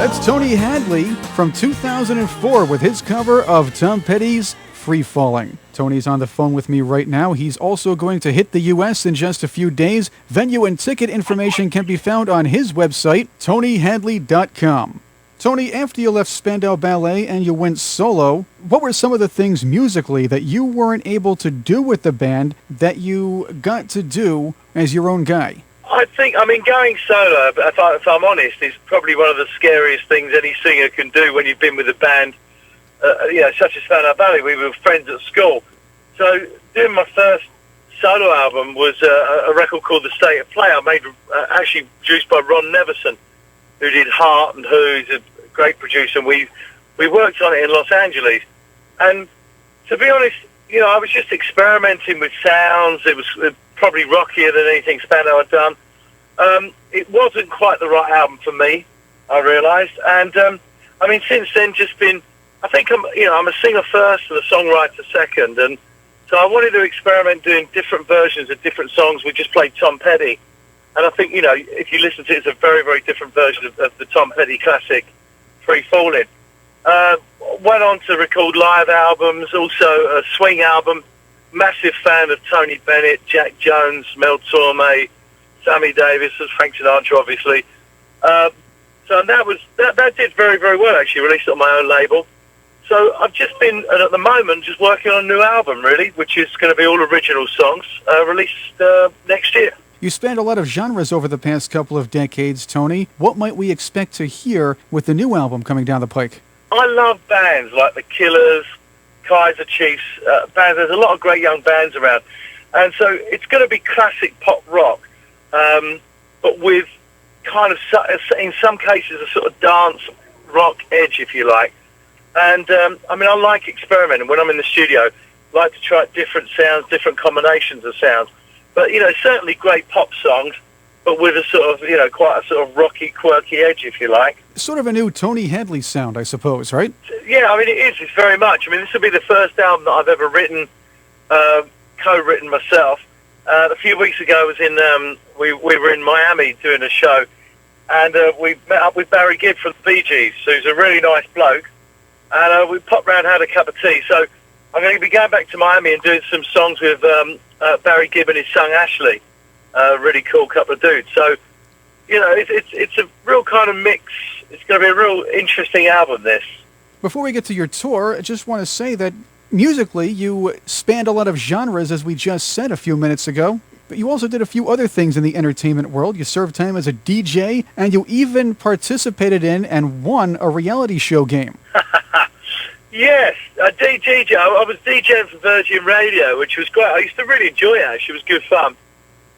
That's Tony Hadley from 2004 with his cover of Tom Petty's Free Falling. Tony's on the phone with me right now. He's also going to hit the U.S. in just a few days. Venue and ticket information can be found on his website, TonyHadley.com. Tony, after you left Spandau Ballet and you went solo, what were some of the things musically that you weren't able to do with the band that you got to do as your own guy? Going solo, if I'm honest, is probably one of the scariest things any singer can do when you've been with a band, such as Spandau Ballet. We were friends at school. So doing my first solo album was a record called The State of Play. I made, actually produced by Ron Neverson, who did Heart and Who's a great producer. And we worked on it in Los Angeles. And to be honest, I was just experimenting with sounds. It was probably rockier than anything Spandau had done. It wasn't quite the right album for me, I realised. And, since then, I think I'm a singer first and a songwriter second. And so I wanted to experiment doing different versions of different songs. We just played Tom Petty. And I think, if you listen to it, it's a very, very different version of the Tom Petty classic, Free Falling. Went on to record live albums, also a swing album. Massive fan of Tony Bennett, Jack Jones, Mel Torme, Sammy Davis, and Frank Sinatra, obviously. So that did very, very well, actually, released it on my own label. So I've just been, and at the moment, just working on a new album, really, which is going to be all original songs, released next year. You spanned a lot of genres over the past couple of decades, Tony. What might we expect to hear with the new album coming down the pike? I love bands like The Killers, Kaiser Chiefs, bands. There's a lot of great young bands around. And so it's going to be classic pop rock, but with kind of, in some cases, a sort of dance rock edge, if you like. And, I like experimenting. When I'm in the studio, I like to try different sounds, different combinations of sounds. But, certainly great pop songs, but with a sort of, quite a sort of rocky, quirky edge, if you like. Sort of a new Tony Hadley sound, I suppose, right? Yeah, it is. It's very much. This will be the first album that I've ever written, co-written myself. A few weeks ago, I was in, we were in Miami doing a show, and we met up with Barry Gibb from the Bee Gees, who's a really nice bloke. And we popped round and had a cup of tea. So I'm going to be going back to Miami and doing some songs with Barry Gibb and his son Ashley. Really cool couple of dudes. So, it's a real kind of mix. It's going to be a real interesting album, this. Before we get to your tour, I just want to say that musically you spanned a lot of genres, as we just said a few minutes ago. But you also did a few other things in the entertainment world. You served time as a DJ, and you even participated in and won a reality show game. Yes, DJ. I was DJing for Virgin Radio, which was great. I used to really enjoy it, actually. It was good fun.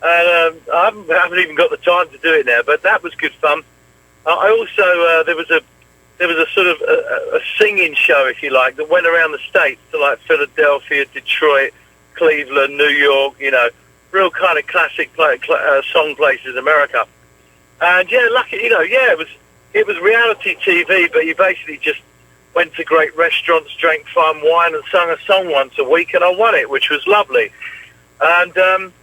And I haven't even got the time to do it now, but that was good fun. I also, there was a sort of a singing show, if you like, that went around the States to like Philadelphia, Detroit, Cleveland, New York, real kind of classic song places in America. And yeah, it was reality TV, but you basically just went to great restaurants, drank fine wine, and sung a song once a week, and I won it, which was lovely. And then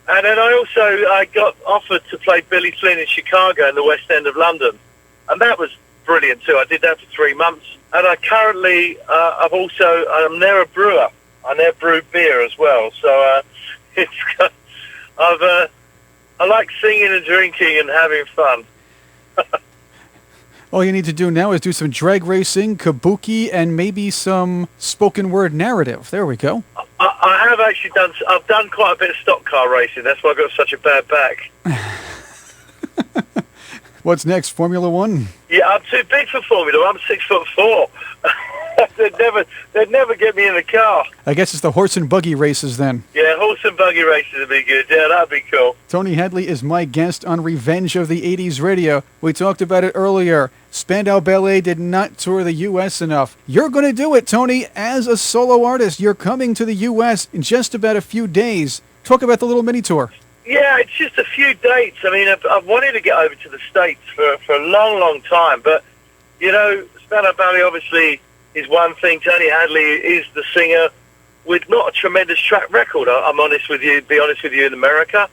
I got offered to play Billy Flynn in Chicago in the West End of London, and that was brilliant too. I did that for 3 months, and I currently I'm now a brewer. I now brew beer as well, so I like singing and drinking and having fun. All you need to do now is do some drag racing, kabuki, and maybe some spoken word narrative. There we go. I have actually I've done quite a bit of stock car racing. That's why I've got such a bad back. What's next, Formula One? Yeah, I'm too big for Formula One. I'm 6'4". They'd never get me in the car. I guess it's the horse and buggy races then. Yeah, horse and buggy races would be good. Yeah, that'd be cool. Tony Hadley is my guest on Revenge of the 80s Radio. We talked about it earlier. Spandau Ballet did not tour the U.S. enough. You're going to do it, Tony, as a solo artist. You're coming to the U.S. in just about a few days. Talk about the little mini tour. Yeah, it's just a few dates. I've wanted to get over to the States for a long, long time. But, Spandau Ballet obviously is one thing. Tony Hadley is the singer with not a tremendous track record, I'm honest with you, in America.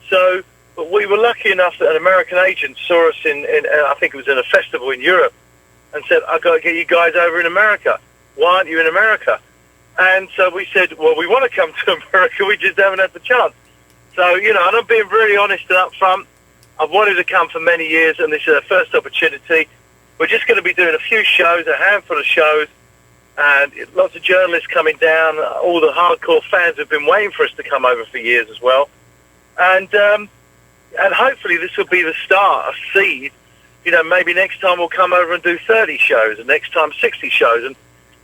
So But we were lucky enough that an American agent saw us in I think it was in a festival in Europe, and said, "I've got to get you guys over in America. Why aren't you in America?" And so we said, "Well, we want to come to America. We just haven't had the chance." So, and I'm being really honest and upfront. I've wanted to come for many years, and this is our first opportunity. We're just going to be doing a few shows, a handful of shows, and lots of journalists coming down. All the hardcore fans have been waiting for us to come over for years as well. And hopefully this will be the start, a seed. Maybe next time we'll come over and do 30 shows, and next time 60 shows. And,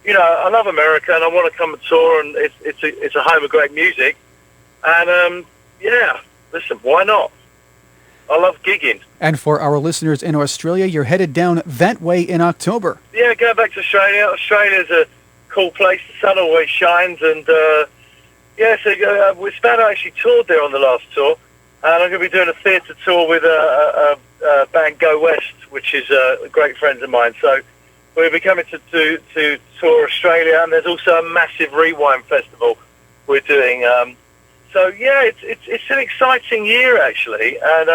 I love America, and I want to come and tour, and it's a home of great music. And, listen, why not? I love gigging. And for our listeners in Australia, you're headed down that way in October. Yeah, go back to Australia. Australia's a cool place. The sun always shines. And, so with Spandau, I actually toured there on the last tour. And I'm going to be doing a theatre tour with a band Go West, which is great friends of mine. So we'll be coming to tour Australia. And there's also a massive Rewind festival we're doing. It's an exciting year, actually, and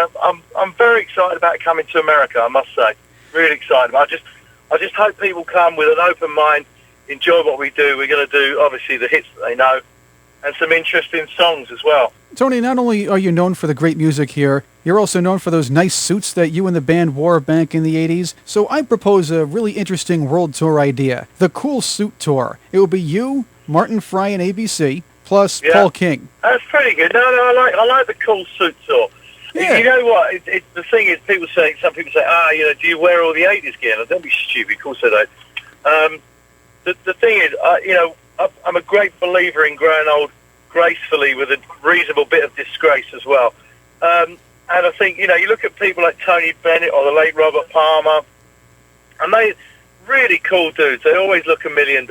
I'm very excited about coming to America, I must say. Really excited. I just hope people come with an open mind, enjoy what we do. We're going to do, obviously, the hits that they know, and some interesting songs as well. Tony, not only are you known for the great music here, you're also known for those nice suits that you and the band wore back in the 80s. So I propose a really interesting world tour idea, the Cool Suit Tour. It will be you, Martin Fry and ABC, plus Paul King. That's pretty good. No, I like the Cool Suit Tour. Yeah. You know what? The thing is, some people say, do you wear all the 80s gear? No, don't be stupid. Of course I don't. The thing is, I'm a great believer in growing old gracefully with a reasonable bit of disgrace as well. And I think, you look at people like Tony Bennett or the late Robert Palmer, and they really cool dudes. They always look $1 million.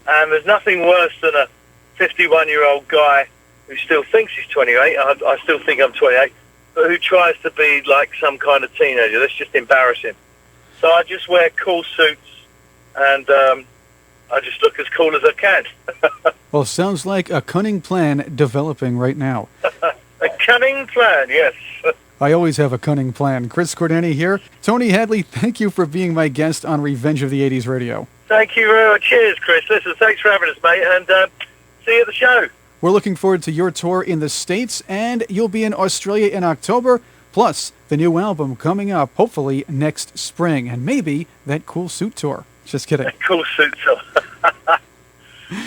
And there's nothing worse than a 51-year-old guy who still thinks he's 28. I still think I'm 28, but who tries to be like some kind of teenager. That's just embarrassing. So I just wear cool suits, and I just look as cool as I can. Well, sounds like a cunning plan developing right now. A cunning plan, yes. I always have a cunning plan. Chris Cordani here. Tony Hadley, thank you for being my guest on Revenge of the 80s Radio. Thank you very much. Cheers, Chris. Listen, thanks for having us, mate, and see you at the show. We're looking forward to your tour in the States, and you'll be in Australia in October, plus the new album coming up, hopefully next spring, and maybe that Cool Suit Tour. Just kidding. That Cool Suit Tour.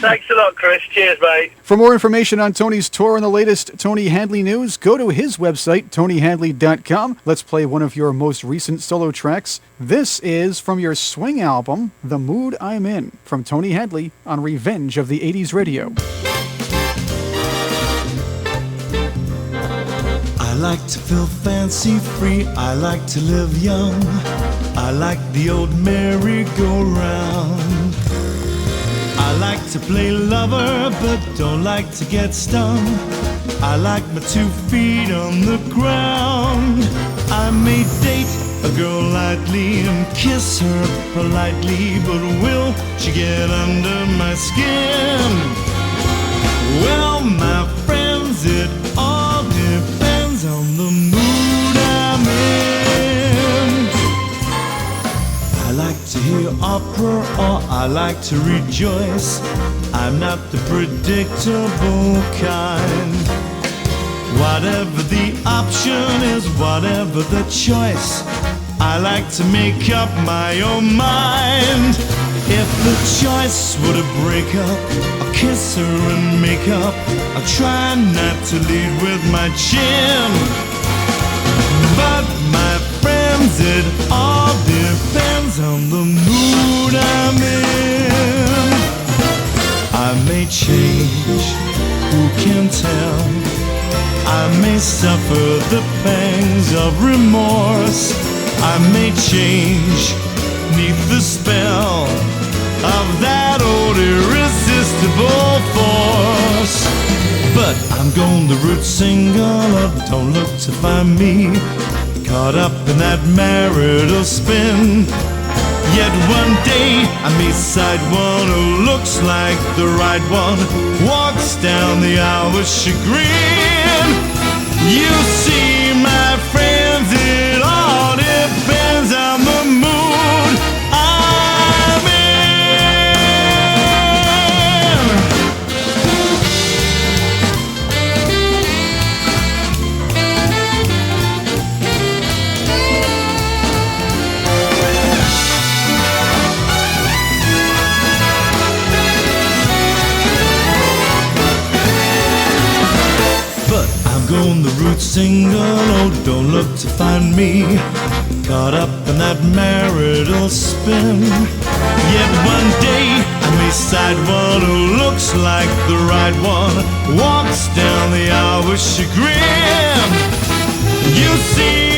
Thanks a lot, Chris. Cheers, mate. For more information on Tony's tour and the latest Tony Hadley news, go to his website, TonyHadley.com. Let's play one of your most recent solo tracks. This is from your swing album, The Mood I'm In, from Tony Hadley on Revenge of the 80s Radio. I like to feel fancy-free, I like to live young, I like the old merry-go-round. I like to play lover, but don't like to get stung. I like my 2 feet on the ground. I may date a girl lightly and kiss her politely, but will she get under my skin? Well, my friends, it all depends on the mood I'm in. I like to hear opera or I like to rejoice. I'm not the predictable kind. Whatever the option is, whatever the choice, I like to make up my own mind. If the choice were to break up, I'll kiss her and make up. I'll try not to lead with my chin. But my friends, it all depends on the mood I'm in. I may change, who can tell? I may suffer the pangs of remorse. I may change 'neath the spell of that old irresistible force. But I'm going the root single of Don't Look to Find Me, caught up in that marital spin. Yet one day I may sight one who looks like the right one, walks down the aisle with chagrin. You seem friends, it all depends on the mood I'm in. But I'm going the route single, oh, don't look to find me caught up in that marital spin. Yet one day I may sight one who looks like the right one, walks down the aisle with chagrin. You see